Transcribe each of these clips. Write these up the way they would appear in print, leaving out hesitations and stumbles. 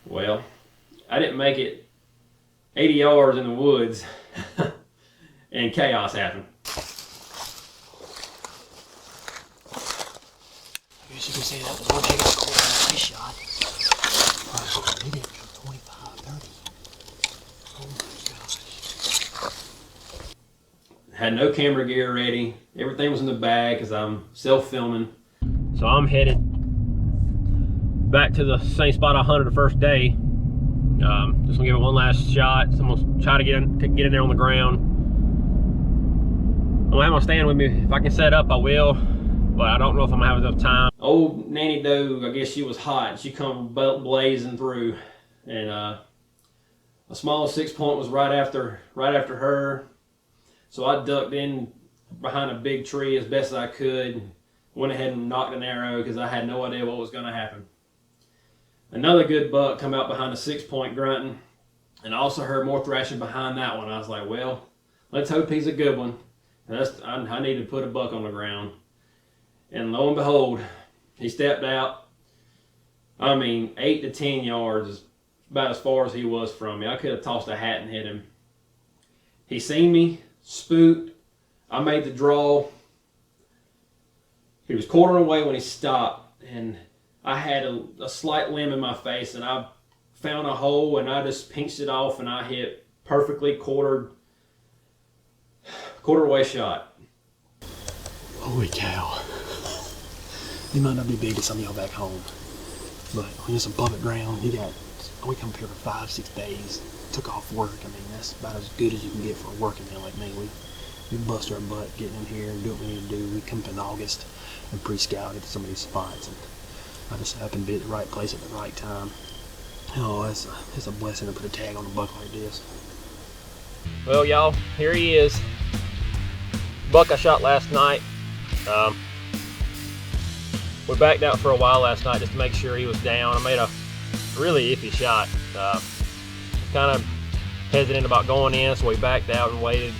Well, I didn't make it 80 yards in the woods and chaos happened. I guess you can say that the one I got caught on my shot. He didn't go 25, 30. Oh my gosh. Had no camera gear ready. Everything was in the bag because I'm self-filming. So I'm headed back to the same spot I hunted the first day. Just gonna give it one last shot. So I'm gonna try to get in there on the ground. I'm gonna have my stand with me. If I can set up, I will, but I don't know if I'm gonna have enough time. Old Nanny Doe, I guess she was hot. She come blazing through, and a small 6-point was right after her. So I ducked in behind a big tree as best as I could. Went ahead and knocked an arrow because I had no idea what was going to happen. Another good buck come out behind a 6-point grunting, and I also heard more thrashing behind that one. I was like, well, let's hope he's a good one. I need to put a buck on the ground. And lo and behold, he stepped out. I mean, 8 to 10 yards is about as far as he was from me. I could have tossed a hat and hit him. He seen me, spooked. I made the draw. He was quartering away when he stopped, and I had a slight limb in my face, and I found a hole, and I just pinched it off, and I hit perfectly quarter away shot. Holy cow. He might not be big to some of y'all back home, but when it's above the ground, we come up here for 5-6 days, took off work. I mean, that's about as good as you can get for a working man like me. We bust our butt getting in here and do what we need to do. We come up in August and pre-scout at some of these spots, and I just happened to be at the right place at the right time. Oh, it's a blessing to put a tag on a buck like this. Well, y'all, here he is. Buck I shot last night. We backed out for a while last night just to make sure he was down. I made a really iffy shot. Kind of hesitant about going in, so we backed out and waited.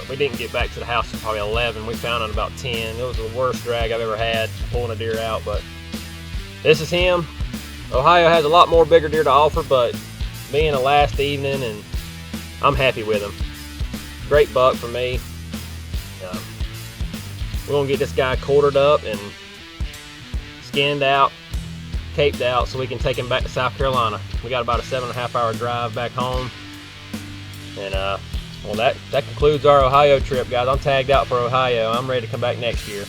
We didn't get back to the house until probably 11. We found it about 10. It was the worst drag I've ever had pulling a deer out, but this is him. Ohio has a lot more bigger deer to offer, but being the last evening, and I'm happy with him. Great buck for me. We're gonna get this guy quartered up and skinned out, caped out, so we can take him back to South Carolina. We got about a 7.5 hour drive back home. And well, that concludes our Ohio trip, guys. I'm tagged out for Ohio. I'm ready to come back next year.